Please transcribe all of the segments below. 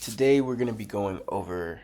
Today we're going to be going over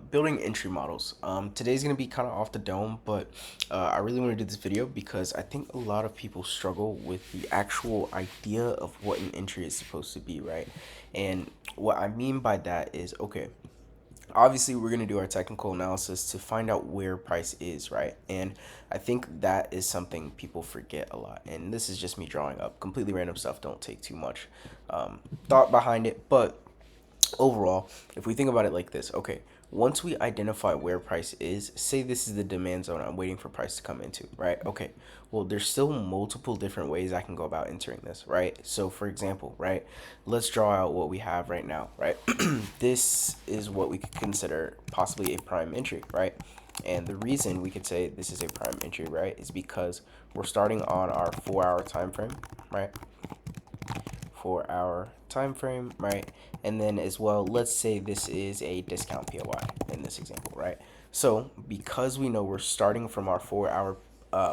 building entry models. Today's going to be kind of off the dome, but I really want to do this video because I think a lot of people struggle with the actual idea of what an entry is supposed to be, right? And what I mean by that is, okay, obviously we're going to do our technical analysis to find out where price is, right? And I think that is something people forget a lot. And this is just me drawing up completely random stuff. Don't take too much thought behind it, but overall, if we think about it like this, okay, once we identify where price is, say this is the demand zone I'm waiting for price to come into, right? Okay, well, there's still multiple different ways I can go about entering this, right? So, for example, right, let's draw out what we have right now, right? This is what we could consider possibly a prime entry, right? And the reason we could say this is a prime entry, right, is because we're starting on our 4 hour time frame, right? 4 hour time frame, right? And then as well, let's say this is a discount POI in this example, right? So because we know we're starting from our 4 hour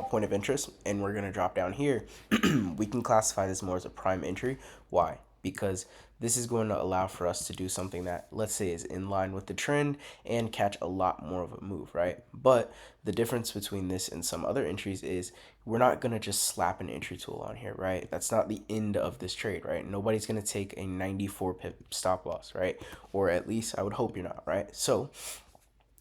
point of interest and we're going to drop down here, we can classify this more as a prime entry. Why? Because this is going to allow for us to do something that, let's say, is in line with the trend and catch a lot more of a move, right? But the difference between this and some other entries is we're not going to just slap an entry tool on here, right? That's not the end of this trade, right? Nobody's going to take a 94 pip stop loss, right? Or at least I would hope you're not, right? So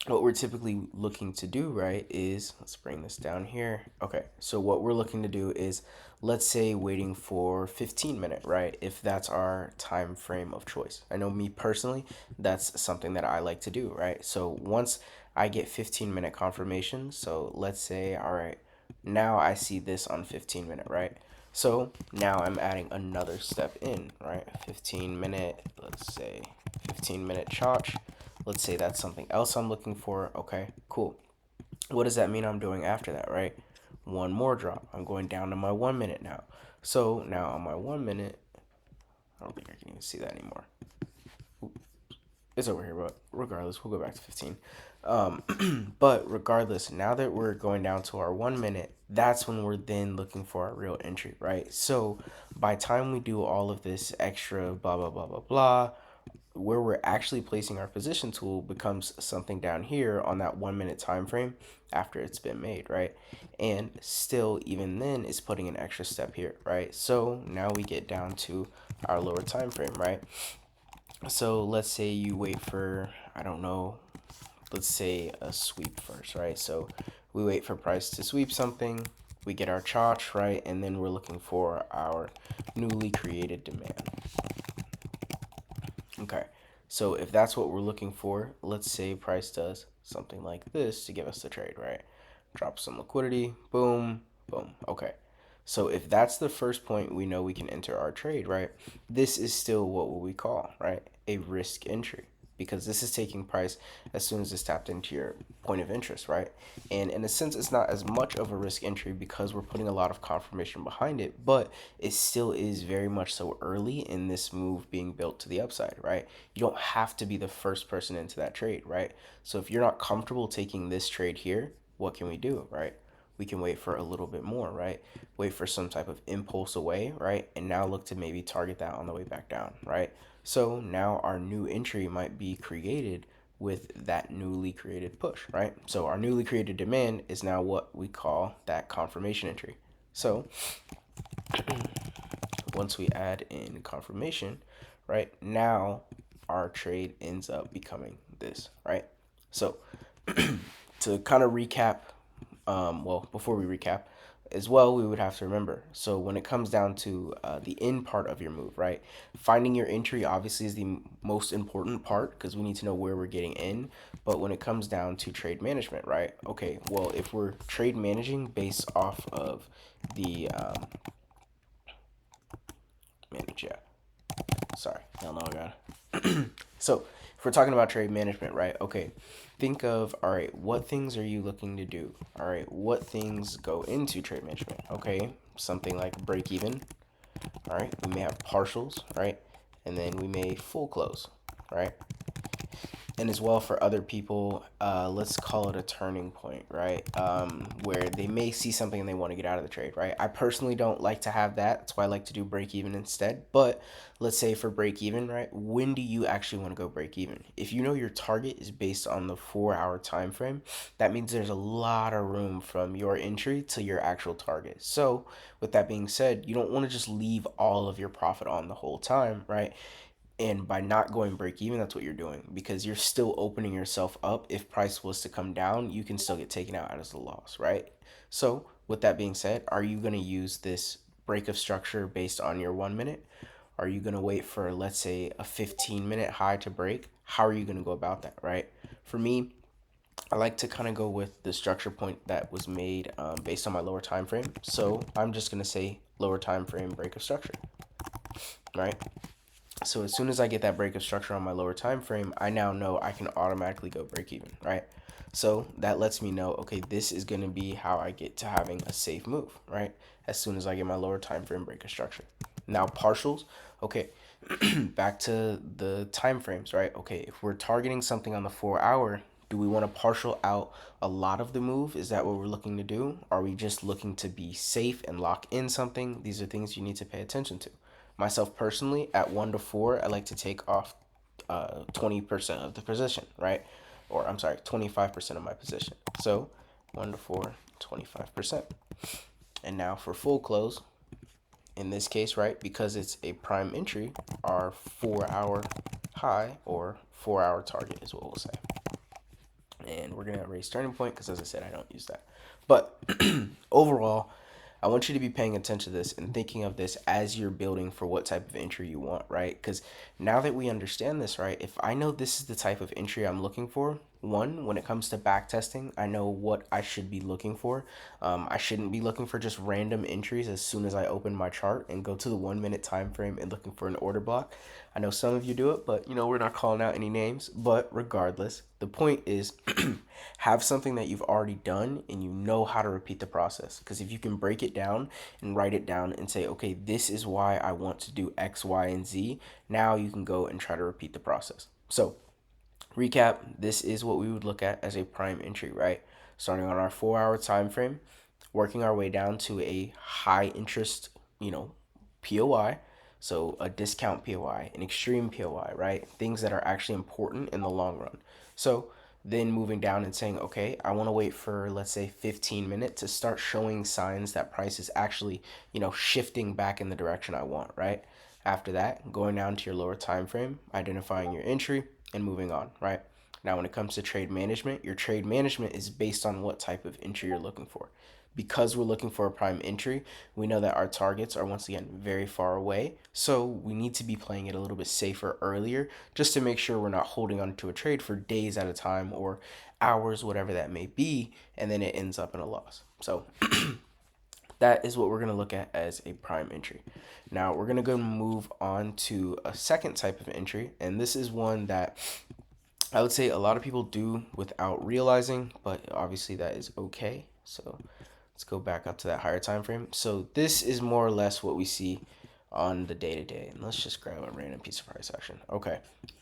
what we're typically looking to do, right, is let's bring this down here. Okay, so what we're looking to do is, let's say, waiting for 15-minute, right, if that's our time frame of choice. I know me personally, that's something that I like to do, right? So once I get 15-minute confirmation, so let's say, all right, now I see this on 15-minute, right? So now I'm adding another step in, right? 15-minute, let's say 15-minute chotch. Let's say that's something else I'm looking for. Okay, cool. What does that mean I'm doing after that, right? One more drop. I'm going down to my 1 minute now. So now on my 1 minute, I don't think I can even see that anymore. It's over here, but regardless, we'll go back to 15. But regardless, now that we're going down to our 1 minute, that's when we're then looking for our real entry, right? So by time we do all of this extra blah blah blah blah blah, where we're actually placing our position tool becomes something down here on that 1 minute time frame after it's been made, right? And still, even then, it's putting an extra step here, right? So now we get down to our lower time frame, right? So let's say you wait for, I don't know, let's say a sweep first, right? So we wait for price to sweep something, we get our chotch, right? And then we're looking for our newly created demand. Okay, so if that's what we're looking for, let's say price does something like this to give us the trade, right? Drop some liquidity, boom, boom. Okay, so if that's the first point we know we can enter our trade, right? This is still what we call, right, a risk entry, because this is taking price as soon as it's tapped into your point of interest, right? And in a sense, it's not as much of a risk entry because we're putting a lot of confirmation behind it, but it still is very much so early in this move being built to the upside, right? You don't have to be the first person into that trade, right? So if you're not comfortable taking this trade here, what can we do, right? We can wait for a little bit more, right? Wait for some type of impulse away, right? And now look to maybe target that on the way back down, right? So now our new entry might be created with that newly created push, right? So our newly created demand is now what we call that confirmation entry. So once we add in confirmation, right, now our trade ends up becoming this, right? So to kind of recap, well, before we recap, as well, we would have to remember. So when it comes down to the end part of your move, right? Finding your entry obviously is the most important part because we need to know where we're getting in. But when it comes down to trade management, right? Okay, well, if we're trade managing based off of the manage, yeah. Sorry, hell no, God. So if we're talking about trade management, right? Okay, think of, all right, what things are you looking to do? All right, what things go into trade management? Okay, something like break even. All right, we may have partials, right? And then we may full close, right? And as well for other people, let's call it a turning point, right? Where they may see something and they want to get out of the trade, right? I personally don't like to have that. That's why I like to do break even instead. But let's say for break even, right? When do you actually want to go break even? If you know your target is based on the 4 hour time frame, that means there's a lot of room from your entry to your actual target. So with that being said, you don't want to just leave all of your profit on the whole time, right? And by not going break even, that's what you're doing, because you're still opening yourself up. If price was to come down, you can still get taken out as a loss, right? So with that being said, are you going to use this break of structure based on your 1 minute? Are you going to wait for, let's say, a 15-minute high to break? How are you going to go about that, right? For me, I like to kind of go with the structure point that was made based on my lower time frame. So I'm just going to say lower time frame break of structure, right? So as soon as I get that break of structure on my lower time frame, I now know I can automatically go break even, right? So that lets me know, okay, this is going to be how I get to having a safe move, right? As soon as I get my lower time frame break of structure. Now partials, okay, back to the time frames, right? Okay, if we're targeting something on the 4 hour, do we want to partial out a lot of the move? Is that what we're looking to do? Are we just looking to be safe and lock in something? These are things you need to pay attention to. Myself personally, at 1 to 4, I like to take off 20% of the position, right? Or I'm sorry, 25% of my position. So 1 to 4, 25%. And now for full close, in this case, right, because it's a prime entry, our 4 hour high or 4 hour target is what we'll say. And we're going to erase turning point because, as I said, I don't use that. But overall, I want you to be paying attention to this and thinking of this as you're building for what type of entry you want, right? Because now that we understand this, right, if I know this is the type of entry I'm looking for, one, when it comes to back testing, I know what I should be looking for. I shouldn't be looking for just random entries as soon as I open my chart and go to the 1 minute time frame and looking for an order block. I know some of you do it, but we're not calling out any names. But regardless, the point is have something that you've already done and you know how to repeat the process. Because if you can break it down and write it down and say, okay, this is why I want to do X, Y, and Z, now you can go and try to repeat the process. So recap, this is what we would look at as a prime entry, right? Starting on our 4 hour time frame, working our way down to a high interest, POI. So a discount POI, an extreme POI, right? Things that are actually important in the long run. So then moving down and saying, okay, I want to wait for, let's say, 15 minutes to start showing signs that price is actually, shifting back in the direction I want, right? After that, going down to your lower time frame, identifying your entry and moving on, right? Now, when it comes to trade management, your trade management is based on what type of entry you're looking for. Because we're looking for a prime entry, we know that our targets are once again very far away. So we need to be playing it a little bit safer earlier just to make sure we're not holding on to a trade for days at a time or hours, whatever that may be, and then it ends up in a loss. So that is what we're going to look at as a prime entry. Now we're going to go move on to a second type of entry, and this is one that I would say a lot of people do without realizing, but obviously that is okay. So let's go back up to that higher time frame. So this is more or less what we see on the day to day. And let's just grab a random piece of price action. Okay.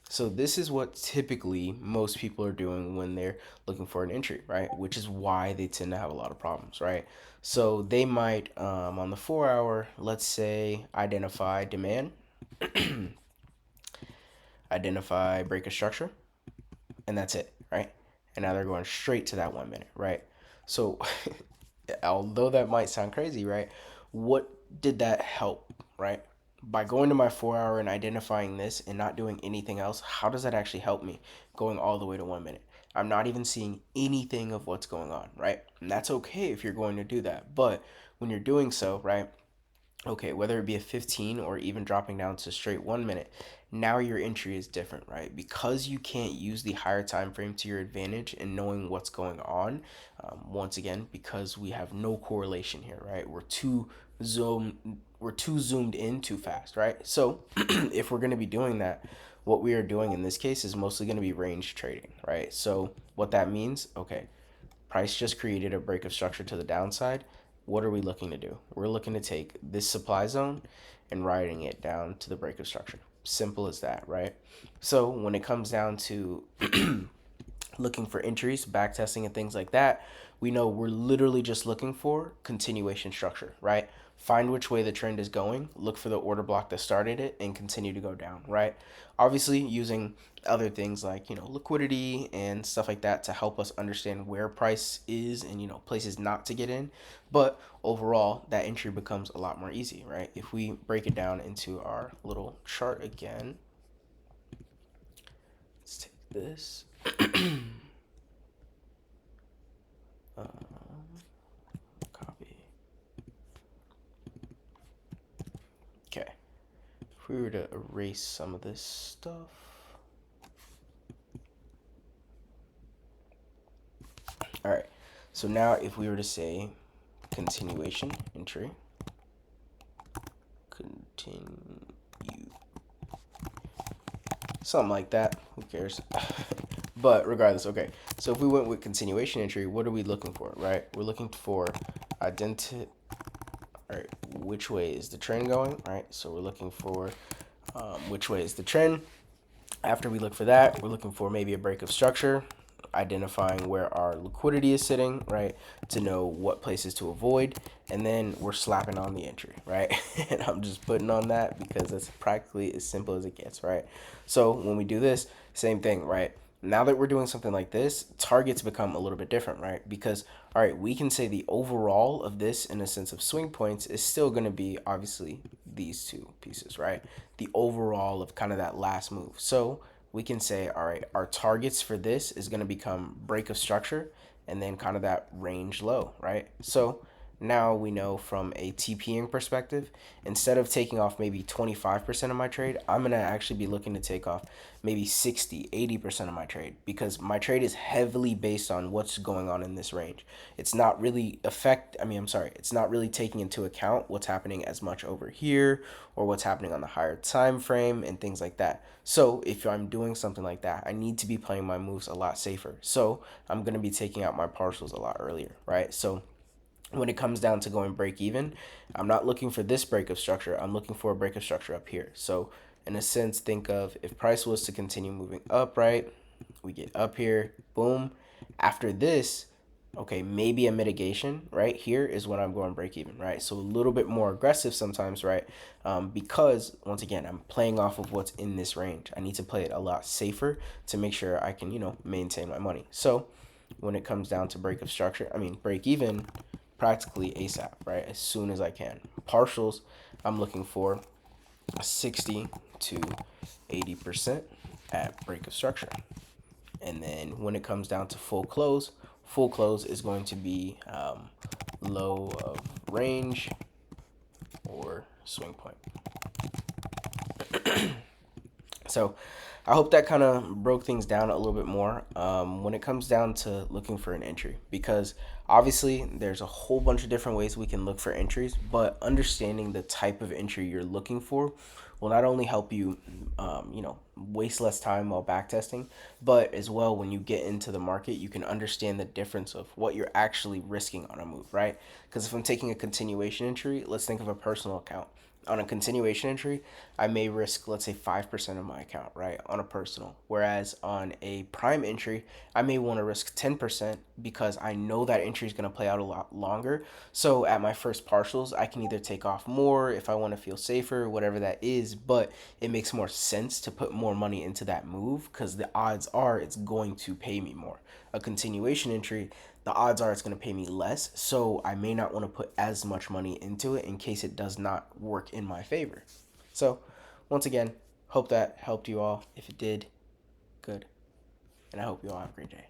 So this is what typically most people are doing when they're looking for an entry, right? Which is why they tend to have a lot of problems, right? So they might, on the 4 hour, let's say, identify demand, identify break of structure, and that's it, right? And now they're going straight to that 1 minute, right? So, although that might sound crazy, right? What did that help, right? By going to my 4 hour and identifying this and not doing anything else, how does that actually help me going all the way to 1 minute? I'm not even seeing anything of what's going on, right? And that's okay if you're going to do that. But when you're doing so, right? Okay, whether it be a 15 or even dropping down to straight 1 minute, now your entry is different, right? Because you can't use the higher time frame to your advantage in knowing what's going on. Once again, because we have no correlation here, right? We're too zoomed in too fast, right? So if we're going to be doing that, what we are doing in this case is mostly going to be range trading, right? So what that means, okay, price just created a break of structure to the downside. What are we looking to do? We're looking to take this supply zone and riding it down to the break of structure. Simple as that, right? So when it comes down to looking for entries, back testing, and things like that, we know we're literally just looking for continuation structure, right? Find which way the trend is going, look for the order block that started it, and continue to go down, right? Obviously, using other things like, liquidity and stuff like that to help us understand where price is and, places not to get in. But overall, that entry becomes a lot more easy, right? If we break it down into our little chart again, let's take this. Copy. Okay. If we were to erase some of this stuff. All right. So now if we were to say continuation entry, continue, something like that, who cares? But regardless, okay. So if we went with continuation entry, what are we looking for, right? We're looking for identity. All right, which way is the trend going, right? So we're looking for which way is the trend. After we look for that, we're looking for maybe a break of structure, identifying where our liquidity is sitting, right, to know what places to avoid, and then we're slapping on the entry, right? And I'm just putting on that because that's practically as simple as it gets, right? So when we do this, same thing, right? Now that we're doing something like this, targets become a little bit different, right? Because, all right, we can say the overall of this in a sense of swing points is still going to be obviously these two pieces, right? The overall of kind of that last move. So we can say, all right, our targets for this is going to become break of structure and then kind of that range low, right? So now we know from a TPing perspective, instead of taking off maybe 25% of my trade, I'm going to actually be looking to take off maybe 60, 80% of my trade because my trade is heavily based on what's going on in this range. It's not really it's not really taking into account what's happening as much over here or what's happening on the higher time frame and things like that. So if I'm doing something like that, I need to be playing my moves a lot safer. So I'm going to be taking out my partials a lot earlier, right? So when it comes down to going break even, I'm not looking for this break of structure. I'm looking for a break of structure up here. So in a sense, think of if price was to continue moving up, right? We get up here, boom. After this, okay, maybe a mitigation right here is when I'm going break even, right? So a little bit more aggressive sometimes, right? Because once again, I'm playing off of what's in this range. I need to play it a lot safer to make sure I can, maintain my money. So when it comes down to break even, practically ASAP, right? As soon as I can. Partials, I'm looking for 60 to 80% at break of structure. And then when it comes down to full close is going to be low of range or swing point. So I hope that kind of broke things down a little bit more when it comes down to looking for an entry, because obviously there's a whole bunch of different ways we can look for entries, but understanding the type of entry you're looking for will not only help you, waste less time while backtesting, but as well when you get into the market, you can understand the difference of what you're actually risking on a move, right? Because if I'm taking a continuation entry, let's think of a personal account. On a continuation entry, I may risk, let's say, 5% of my account, right, on a personal. Whereas on a prime entry, I may want to risk 10% because I know that entry is going to play out a lot longer. So at my first partials, I can either take off more if I want to feel safer, whatever that is, but it makes more sense to put more money into that move because the odds are it's going to pay me more. A continuation entry, the odds are it's going to pay me less, so I may not want to put as much money into it in case it does not work in my favor. So, once again, hope that helped you all. If it did, good. And I hope you all have a great day.